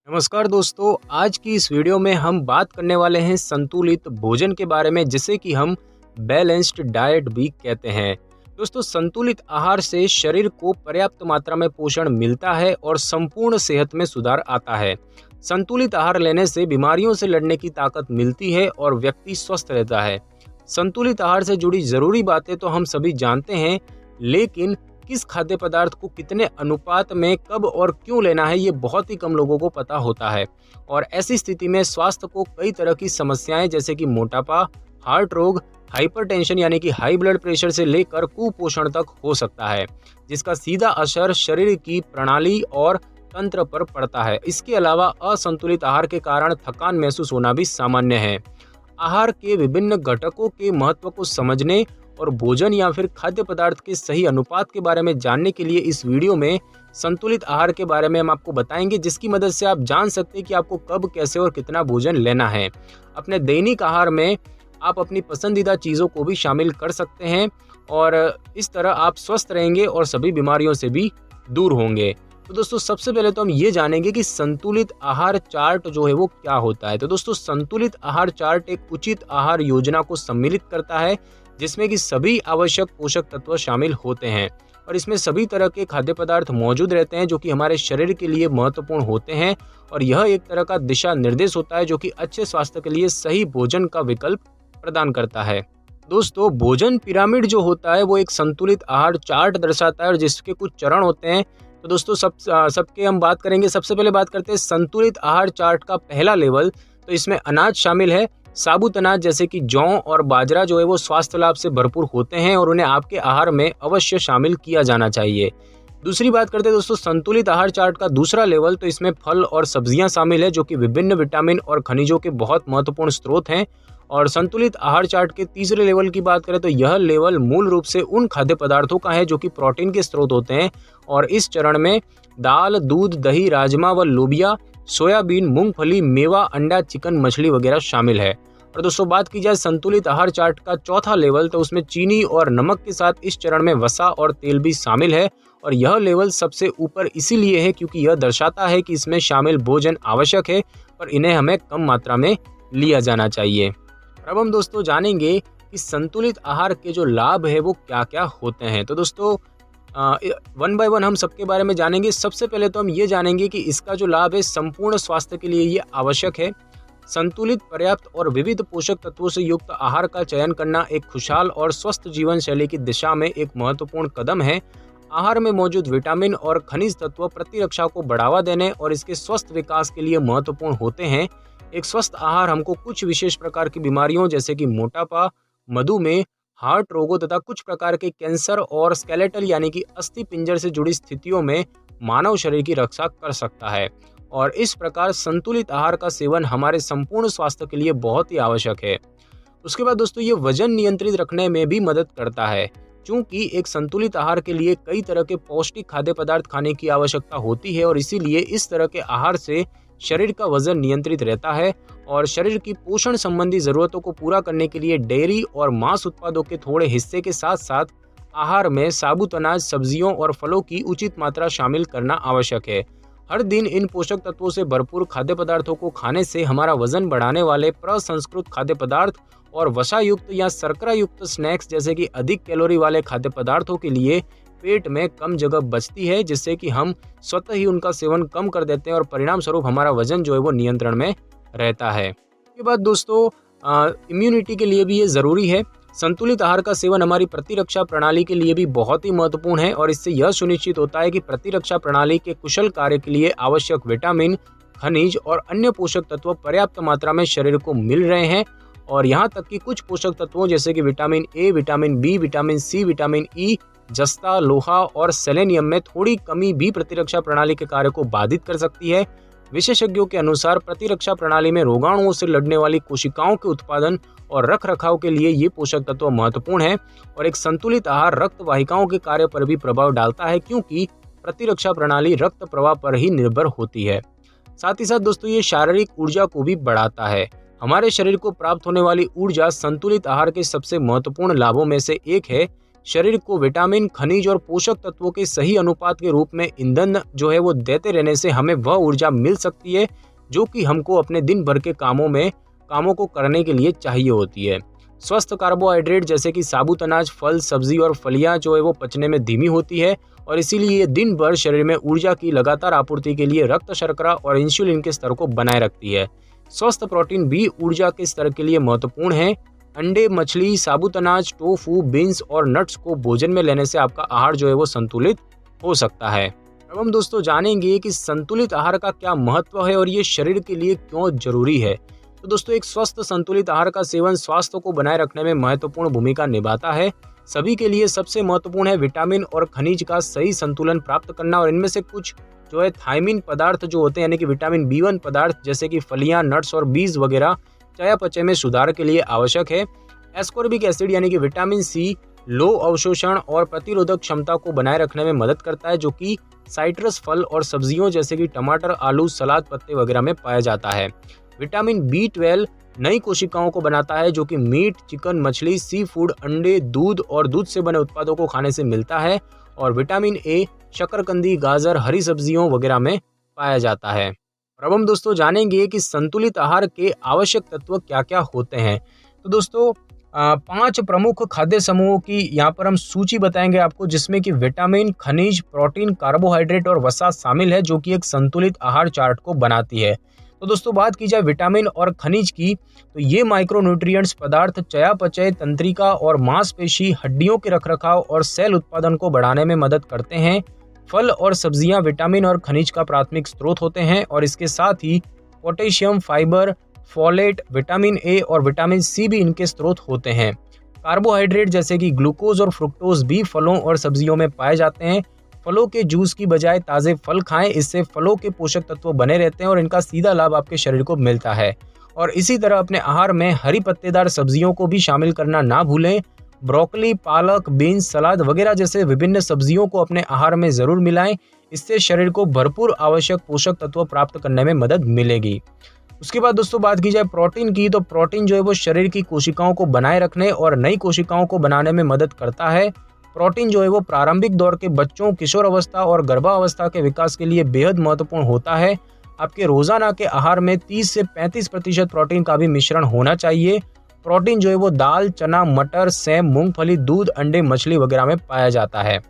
नमस्कार दोस्तों, आज की इस वीडियो में हम बात करने वाले हैं संतुलित भोजन के बारे में, जिसे कि हम बैलेंस्ड डाइट भी कहते हैं। दोस्तों, संतुलित आहार से शरीर को पर्याप्त मात्रा में पोषण मिलता है और संपूर्ण सेहत में सुधार आता है। संतुलित आहार लेने से बीमारियों से लड़ने की ताकत मिलती है और व्यक्ति स्वस्थ रहता है। संतुलित आहार से जुड़ी जरूरी बातें तो हम सभी जानते हैं, लेकिन किस खाद्य पदार्थ को कितने अनुपात में कब और क्यों लेना है, ये बहुत ही कम लोगों को पता होता है। और ऐसी स्थिति में स्वास्थ्य को कई तरह की समस्याएं जैसे कि मोटापा, हार्ट रोग, हाइपरटेंशन यानी कि हाई ब्लड प्रेशर से लेकर कुपोषण तक हो सकता है, जिसका सीधा असर शरीर की प्रणाली और तंत्र पर पड़ता है। इसके अलावा असंतुलित आहार के कारण थकान महसूस होना भी सामान्य है। आहार के विभिन्न घटकों के महत्व को समझने और भोजन या फिर खाद्य पदार्थ के सही अनुपात के बारे में जानने के लिए इस वीडियो में संतुलित आहार के बारे में हम आपको बताएंगे, जिसकी मदद से आप जान सकते हैं कि आपको कब, कैसे और कितना भोजन लेना है। अपने दैनिक आहार में आप अपनी पसंदीदा चीज़ों को भी शामिल कर सकते हैं और इस तरह आप स्वस्थ रहेंगे और सभी बीमारियों से भी दूर होंगे। तो दोस्तों, सबसे पहले तो हम ये जानेंगे कि संतुलित आहार चार्ट जो है वो क्या होता है। तो दोस्तों, संतुलित आहार चार्ट एक उचित आहार योजना को सम्मिलित करता है, जिसमें कि सभी आवश्यक पोषक तत्व शामिल होते हैं और इसमें सभी तरह के खाद्य पदार्थ मौजूद रहते हैं जो कि हमारे शरीर के लिए महत्वपूर्ण होते हैं। और यह एक तरह का दिशा निर्देश होता है जो कि अच्छे स्वास्थ्य के लिए सही भोजन का विकल्प प्रदान करता है। दोस्तों, भोजन पिरामिड जो होता है वो एक संतुलित आहार चार्ट दर्शाता है और जिसके कुछ चरण होते हैं। तो दोस्तों, सबके हम बात करेंगे। सबसे पहले बात करते हैं संतुलित आहार चार्ट का पहला लेवल। तो इसमें अनाज शामिल है। साबुत अनाज जैसे कि जौ और बाजरा जो है वो स्वास्थ्य लाभ से भरपूर होते हैं और उन्हें आपके आहार में अवश्य शामिल किया जाना चाहिए। दूसरी बात करते हैं दोस्तों संतुलित आहार चार्ट का दूसरा लेवल। तो इसमें फल और सब्जियां शामिल है जो कि विभिन्न विटामिन और खनिजों के बहुत महत्वपूर्ण स्रोत हैं। और संतुलित आहार चार्ट के तीसरे लेवल की बात करें तो यह लेवल मूल रूप से उन खाद्य पदार्थों का है जो कि प्रोटीन के स्रोत होते हैं और इस चरण में दाल, दूध, दही, राजमा व लोबिया, सोयाबीन, मूंगफली, मेवा, अंडा, चिकन, मछली वगैरह शामिल है। और दोस्तों, बात की जाए संतुलित आहार चार्ट का चौथा लेवल, तो उसमें चीनी और नमक के साथ इस चरण में वसा और तेल भी शामिल है। और यह लेवल सबसे ऊपर इसीलिए है क्योंकि यह दर्शाता है कि इसमें शामिल भोजन आवश्यक है पर इन्हें हमें कम मात्रा में लिया जाना चाहिए। अब हम दोस्तों जानेंगे कि संतुलित आहार के जो लाभ है वो क्या क्या होते हैं। तो दोस्तों, वन बाय वन हम सबके बारे में जानेंगे। सबसे पहले तो हम ये जानेंगे कि इसका जो लाभ है संपूर्ण स्वास्थ्य के लिए ये आवश्यक है। संतुलित, पर्याप्त और विविध पोषक तत्वों से युक्त आहार का चयन करना एक खुशहाल और स्वस्थ जीवन शैली की दिशा में एक महत्वपूर्ण कदम है। आहार में मौजूद विटामिन और खनिज तत्व प्रतिरक्षा को बढ़ावा देने और इसके स्वस्थ विकास के लिए महत्वपूर्ण होते हैं। एक स्वस्थ आहार हमको कुछ विशेष प्रकार की बीमारियों जैसे कि मोटापा, मधुमेह, हार्ट रोगों तथा कुछ प्रकार के कैंसर और स्केलेटल यानी कि अस्थि पिंजर से जुड़ी स्थितियों में मानव शरीर की रक्षा कर सकता है। और इस प्रकार संतुलित आहार का सेवन हमारे संपूर्ण स्वास्थ्य के लिए बहुत ही आवश्यक है। उसके बाद दोस्तों, ये वजन नियंत्रित रखने में भी मदद करता है। चूंकि एक संतुलित आहार के लिए कई तरह के पौष्टिक खाद्य पदार्थ खाने की आवश्यकता होती है और इसीलिए इस तरह के आहार से शरीर का वजन नियंत्रित रहता है। और शरीर की पोषण संबंधी जरूरतों को पूरा करने के लिए डेयरी और मांस उत्पादों के थोड़े हिस्से के साथ साथ आहार में साबुत अनाज, सब्जियों और फलों की उचित मात्रा शामिल करना आवश्यक है। हर दिन इन पोषक तत्वों से भरपूर खाद्य पदार्थों को खाने से हमारा वजन बढ़ाने वाले प्रसंस्कृत खाद्य पदार्थ और वसा युक्त या शर्करा युक्त स्नैक्स जैसे कि अधिक कैलोरी वाले खाद्य पदार्थों के लिए पेट में कम जगह बचती है, जिससे कि हम स्वतः ही उनका सेवन कम कर देते हैं और परिणाम स्वरूप हमारा वजन जो है वो नियंत्रण में रहता है। इसके बाद दोस्तों, इम्यूनिटी के लिए भी ये ज़रूरी है। संतुलित आहार का सेवन हमारी प्रतिरक्षा प्रणाली के लिए भी बहुत ही महत्वपूर्ण है और इससे यह सुनिश्चित होता है कि प्रतिरक्षा प्रणाली के कुशल कार्य के लिए आवश्यक विटामिन, खनिज और अन्य पोषक तत्व पर्याप्त मात्रा में शरीर को मिल रहे हैं। और यहाँ तक कि कुछ पोषक तत्वों जैसे कि vitamin A, vitamin B, vitamin C, vitamin E, जस्ता, लोहा और सेलेनियम में थोड़ी कमी भी प्रतिरक्षा प्रणाली के कार्य को बाधित कर सकती है। विशेषज्ञों के अनुसार प्रतिरक्षा प्रणाली में रोगाणुओं से लड़ने वाली कोशिकाओं के उत्पादन और रख रखाव के लिए ये पोषक तत्व महत्वपूर्ण है। और एक संतुलित आहार रक्त वाहिकाओं के कार्य पर भी प्रभाव डालता है क्योंकि प्रतिरक्षा प्रणाली रक्त प्रवाह पर ही निर्भर होती है। साथ ही साथ दोस्तों, ये शारीरिक ऊर्जा को भी बढ़ाता है। हमारे शरीर को प्राप्त होने वाली ऊर्जा संतुलित आहार के सबसे महत्वपूर्ण लाभों में से एक है। शरीर को विटामिन, खनिज और पोषक तत्वों के सही अनुपात के रूप में ईंधन जो है वो देते रहने से हमें वह ऊर्जा मिल सकती है जो कि हमको अपने दिन भर के कामों को करने के लिए चाहिए होती है। स्वस्थ कार्बोहाइड्रेट जैसे कि साबुत अनाज, फल, सब्जी और फलियां जो है वो पचने में धीमी होती है और इसीलिए ये दिन भर शरीर में ऊर्जा की लगातार आपूर्ति के लिए रक्त शर्करा और इंसुलिन के स्तर को बनाए रखती है। स्वस्थ प्रोटीन भी ऊर्जा के स्तर के लिए महत्वपूर्ण है। अंडे, मछली, साबुत अनाज, टोफू, बीन्स और नट्स को भोजन में लेने से आपका आहार जो है वो संतुलित हो सकता है। अब हम दोस्तों जानेंगे कि संतुलित आहार का क्या महत्व है और ये शरीर के लिए क्यों जरूरी है। तो दोस्तों एक स्वस्थ संतुलित आहार का सेवन स्वास्थ्य को बनाए रखने में महत्वपूर्ण भूमिका निभाता है। सभी के लिए सबसे महत्वपूर्ण है विटामिन और खनिज का सही संतुलन प्राप्त करना और इनमें से कुछ जो है थायमिन पदार्थ जो होते हैं यानी कि विटामिन B1 पदार्थ जैसे कि फलियां, नट्स और बीज वगैरह चयापचय में सुधार के लिए आवश्यक है। एस्कॉर्बिक एसिड यानी कि विटामिन C लो अवशोषण और प्रतिरोधक क्षमता को बनाए रखने में मदद करता है जो कि साइट्रस फल और सब्जियों जैसे कि टमाटर, आलू, सलाद पत्ते वगैरह में पाया जाता है। विटामिन B12 नई कोशिकाओं को बनाता है जो कि मीट, चिकन, मछली, सी फूड, अंडे, दूध और दूध से बने उत्पादों को खाने से मिलता है और विटामिन A शकरकंदी, गाजर, हरी सब्जियों वगैरह में पाया जाता है। और अब हम दोस्तों जानेंगे कि संतुलित आहार के आवश्यक तत्व क्या क्या होते हैं। तो दोस्तों 5 प्रमुख खाद्य समूहों की यहाँ पर हम सूची बताएंगे आपको जिसमें कि विटामिन, खनिज, प्रोटीन, कार्बोहाइड्रेट और वसा शामिल है जो कि एक संतुलित आहार चार्ट को बनाती है। तो दोस्तों बात की जाए विटामिन और खनिज की तो ये माइक्रोन्यूट्रिएंट्स पदार्थ चयापचय, तंत्रिका और मांसपेशी, हड्डियों के रखरखाव और सेल उत्पादन को बढ़ाने में मदद करते हैं। फल और सब्जियां विटामिन और खनिज का प्राथमिक स्रोत होते हैं और इसके साथ ही potassium, fibre, folate, vitamin A और विटामिन C भी इनके स्रोत होते हैं। कार्बोहाइड्रेट जैसे कि ग्लूकोज और फ्रुक्टोज भी फलों और सब्जियों में पाए जाते हैं। फलों के जूस की बजाय ताज़े फल खाएं, इससे फलों के पोषक तत्व बने रहते हैं और इनका सीधा लाभ आपके शरीर को मिलता है। और इसी तरह अपने आहार में हरी पत्तेदार सब्जियों को भी शामिल करना ना भूलें। ब्रोकली, पालक, बीन्स, सलाद वगैरह जैसे विभिन्न सब्जियों को अपने आहार में ज़रूर मिलाएं। इससे शरीर को भरपूर आवश्यक पोषक तत्व प्राप्त करने में मदद मिलेगी। उसके बाद दोस्तों बात की जाए प्रोटीन की तो प्रोटीन जो है वो शरीर की कोशिकाओं को बनाए रखने और नई कोशिकाओं को बनाने में मदद करता है। प्रोटीन जो है वो प्रारंभिक दौर के बच्चों, किशोर अवस्था और गर्भावस्था के विकास के लिए बेहद महत्वपूर्ण होता है। आपके रोजाना के आहार में 30 से 35% प्रोटीन का भी मिश्रण होना चाहिए। प्रोटीन जो है वो दाल, चना, मटर, सेम, मूंगफली, दूध, अंडे, मछली वगैरह में पाया जाता है।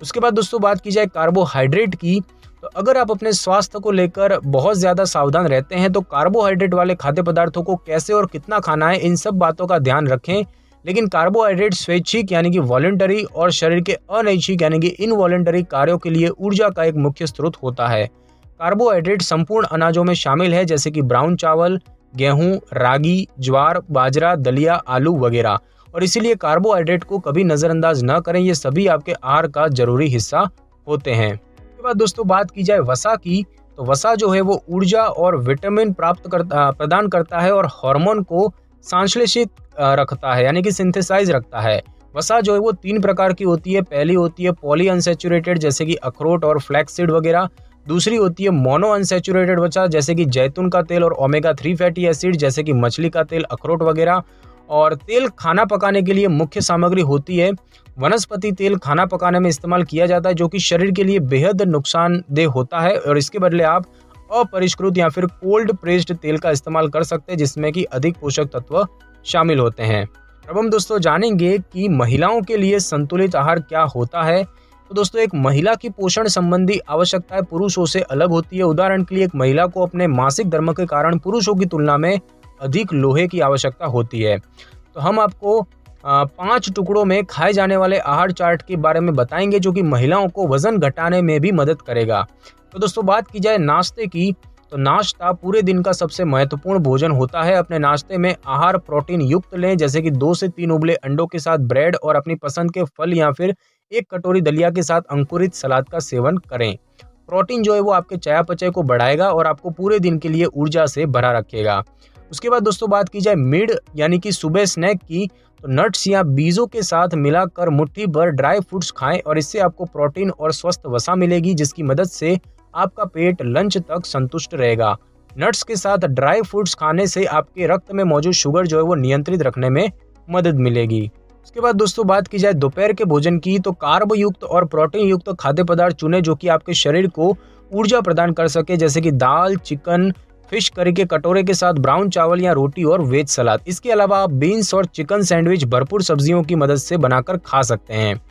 उसके बाद दोस्तों बात की जाए कार्बोहाइड्रेट की तो अगर आप अपने स्वास्थ्य को लेकर बहुत ज़्यादा सावधान रहते हैं तो कार्बोहाइड्रेट वाले खाद्य पदार्थों को कैसे और कितना खाना है इन सब बातों का ध्यान रखें। लेकिन कार्बोहाइड्रेट स्वैच्छिक यानी कि वॉलंटरी और शरीर के अनैच्छिक यानी कि इनवॉलंटरी कार्यों के लिए ऊर्जा का एक मुख्य स्रोत होता है। कार्बोहाइड्रेट संपूर्ण अनाजों में शामिल है जैसे कि ब्राउन चावल, गेहूं, रागी, ज्वार, बाजरा, दलिया, आलू वगैरह और इसीलिए कार्बोहाइड्रेट को कभी नज़रअंदाज न करें। ये सभी आपके आहार का जरूरी हिस्सा होते हैं। उसके बाद दोस्तों बात की जाए वसा की तो वसा जो है वो ऊर्जा और विटामिन प्रदान करता है और हार्मोन को संश्लेषित रखता है यानी कि सिंथेसाइज रखता है। वसा जो है वो 3 प्रकार की होती है। पहली होती है पॉली अनसैचुरेटेड जैसे कि अखरोट और फ्लैक्सीड वगैरह। दूसरी होती है मोनो अनसैचुरेटेड वसा जैसे कि जैतून का तेल और ओमेगा 3 फैटी एसिड जैसे कि मछली का तेल, अखरोट वगैरह। और तेल खाना पकाने के लिए मुख्य सामग्री होती है। वनस्पति तेल खाना पकाने में इस्तेमाल किया जाता है जो कि शरीर के लिए बेहद नुकसानदेह होता है और इसके बदले आप अपरिष्कृत या फिर कोल्ड प्रेस्ड तेल का इस्तेमाल कर सकते हैं जिसमें कि अधिक पोषक तत्व शामिल होते हैं। अब हम दोस्तों जानेंगे कि महिलाओं के लिए संतुलित आहार क्या होता है। तो दोस्तों एक महिला की पोषण संबंधी आवश्यकताएं पुरुषों से अलग होती है। उदाहरण के लिए एक महिला को अपने मासिक धर्म के कारण पुरुषों की तुलना में अधिक लोहे की आवश्यकता होती है। तो हम आपको 5 टुकड़ों में खाए जाने वाले आहार चार्ट के बारे में बताएंगे जो कि महिलाओं को वजन घटाने में भी मदद करेगा। तो दोस्तों बात की जाए नाश्ते की तो नाश्ता पूरे दिन का सबसे महत्वपूर्ण भोजन होता है। अपने नाश्ते में आहार प्रोटीन युक्त लें जैसे कि 2 से 3 उबले अंडों के साथ ब्रेड और अपनी पसंद के फल या फिर 1 कटोरी दलिया के साथ अंकुरित सलाद का सेवन करें। प्रोटीन जो है वो आपके चयापचय को बढ़ाएगा और आपको पूरे दिन के लिए ऊर्जा से भरा रखेगा। उसके बाद दोस्तों बात की जाए मिड यानी कि सुबह स्नैक की तो नट्स या बीजों के साथ मिलाकर मुट्ठी भर ड्राई फ्रूट्स खाएं और इससे आपको प्रोटीन और स्वस्थ वसा मिलेगी जिसकी मदद से आपका पेट लंच तक संतुष्ट रहेगा। नट्स के साथ ड्राई फ्रूट्स खाने से आपके रक्त में मौजूद शुगर जो है वो नियंत्रित रखने में मदद मिलेगी। उसके बाद दोस्तों बात की जाए दोपहर के भोजन की, तो कार्ब युक्त और प्रोटीन युक्त खाद्य पदार्थ चुने जो कि आपके शरीर को ऊर्जा प्रदान कर सके, जैसे कि दाल, चिकन, फिश करी के कटोरे के साथ ब्राउन चावल या रोटी और वेज सलाद। इसके अलावा आप बीन्स और चिकन सैंडविच भरपूर सब्जियों की मदद से बनाकर खा सकते हैं।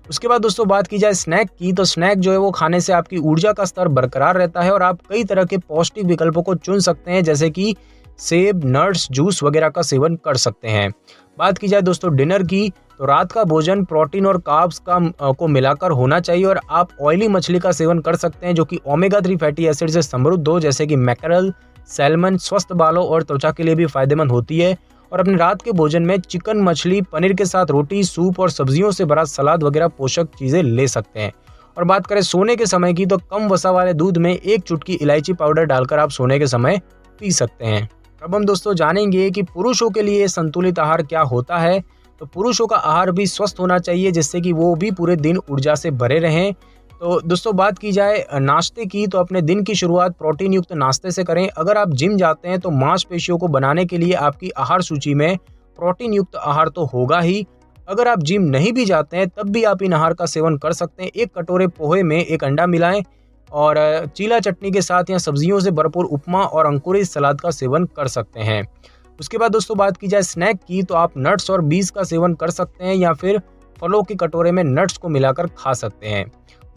उसके बाद दोस्तों बात की जाए स्नैक की, तो स्नैक जो है वो खाने से आपकी ऊर्जा का स्तर बरकरार रहता है और आप कई तरह के पौष्टिक विकल्पों को चुन सकते हैं, जैसे कि सेब, नट्स, जूस वगैरह का सेवन कर सकते हैं। बात की जाए दोस्तों डिनर की, तो रात का भोजन प्रोटीन और कार्ब्स को मिलाकर होना चाहिए और आप ऑयली मछली का सेवन कर सकते हैं जो कि ओमेगा 3 फैटी एसिड से समृद्ध हो, जैसे कि मैकरल, सैल्मन स्वस्थ बालों और त्वचा के लिए भी फायदेमंद होती है। और अपने रात के भोजन में चिकन, मछली, पनीर के साथ रोटी, सूप और सब्जियों से भरा सलाद वगैरह पोषक चीजें ले सकते हैं। और बात करें सोने के समय की, तो कम वसा वाले दूध में 1 चुटकी इलायची पाउडर डालकर आप सोने के समय पी सकते हैं। अब हम दोस्तों जानेंगे कि पुरुषों के लिए संतुलित आहार क्या होता है। तो पुरुषों का आहार भी स्वस्थ होना चाहिए, जिससे कि वो भी पूरे दिन ऊर्जा से भरे रहें। तो दोस्तों बात की जाए नाश्ते की, तो अपने दिन की शुरुआत प्रोटीन युक्त नाश्ते से करें। अगर आप जिम जाते हैं तो मांसपेशियों को बनाने के लिए आपकी आहार सूची में प्रोटीन युक्त आहार तो होगा ही। अगर आप जिम नहीं भी जाते हैं तब भी आप इन आहार का सेवन कर सकते हैं। 1 कटोरे पोहे में 1 अंडा मिलाएं और चीला चटनी के साथ या सब्जियों से भरपूर उपमा और अंकुरित सलाद का सेवन कर सकते हैं। उसके बाद दोस्तों बात की जाए स्नैक की, तो आप नट्स और बीज का सेवन कर सकते हैं या फिर फलों के कटोरे में नट्स को मिलाकर खा सकते हैं।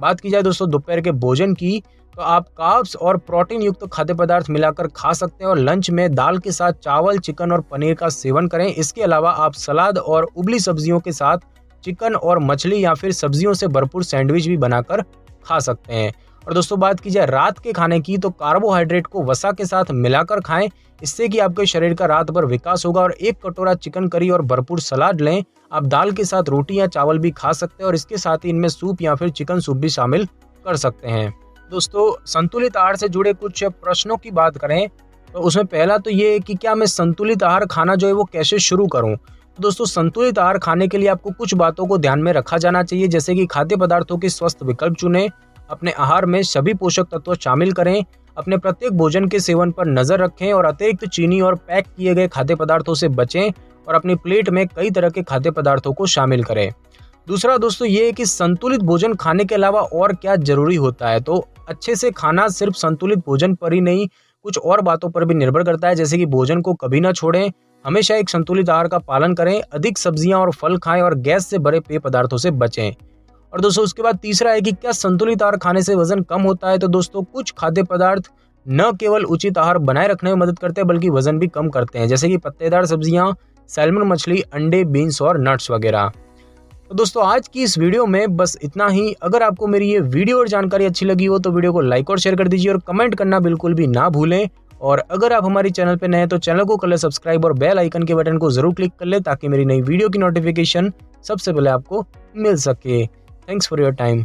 बात की जाए दोस्तों दोपहर के भोजन की, तो आप कार्ब्स और प्रोटीन युक्त खाद्य पदार्थ मिलाकर खा सकते हैं और लंच में दाल के साथ चावल, चिकन और पनीर का सेवन करें। इसके अलावा आप सलाद और उबली सब्जियों के साथ चिकन और मछली या फिर सब्जियों से भरपूर सैंडविच भी बनाकर खा सकते हैं। और दोस्तों बात की जाए रात के खाने की, तो कार्बोहाइड्रेट को वसा के साथ मिलाकर खाएं, इससे कि आपके शरीर का रात भर विकास होगा। और 1 कटोरा चिकन करी और भरपूर सलाद लें। आप दाल के साथ रोटी या चावल भी खा सकते हैं और इसके साथ ही इनमें सूप या फिर चिकन सूप भी शामिल कर सकते हैं। दोस्तों संतुलित आहार से जुड़े कुछ प्रश्नों की बात करें, तो उसमें पहला तो ये है कि क्या मैं संतुलित आहार खाना जो है वो कैसे शुरू करूं। तो दोस्तों संतुलित आहार खाने के लिए आपको कुछ बातों को ध्यान में रखा जाना चाहिए, जैसे कि खाद्य पदार्थों के स्वस्थ विकल्प चुनें, अपने आहार में सभी पोषक तत्व शामिल करें, अपने प्रत्येक भोजन के सेवन पर नजर रखें और अतिरिक्त चीनी और पैक किए गए खाद्य पदार्थों से बचें और अपनी प्लेट में कई तरह के खाद्य पदार्थों को शामिल करें। दूसरा दोस्तों ये है कि संतुलित भोजन खाने के अलावा और क्या जरूरी होता है। तो अच्छे से खाना सिर्फ संतुलित भोजन पर ही नहीं, कुछ और बातों पर भी निर्भर करता है, जैसे कि भोजन को कभी ना छोड़ें, हमेशा एक संतुलित आहार का पालन करें, अधिक सब्जियां और फल खाएं और गैस से भरे पेय पदार्थों से बचें। और दोस्तों उसके बाद तीसरा है कि क्या संतुलित आहार खाने से वजन कम होता है। तो दोस्तों कुछ खाद्य पदार्थ न केवल उचित आहार बनाए रखने में मदद करते हैं बल्कि वजन भी कम करते हैं, जैसे कि पत्तेदार सब्जियां, सैल्मन मछली, अंडे, बीन्स और नट्स वगैरह। तो दोस्तों आज की इस वीडियो में बस इतना ही। अगर आपको मेरी ये वीडियो और जानकारी अच्छी लगी हो तो वीडियो को लाइक और शेयर कर दीजिए और कमेंट करना बिल्कुल भी ना भूलें। और अगर आप हमारे चैनल पर नए हैं तो चैनल को कर ले सब्सक्राइब और बेल आइकन के बटन को जरूर क्लिक कर ले, ताकि मेरी नई वीडियो की नोटिफिकेशन सबसे पहले आपको मिल सके। Thanks for your time.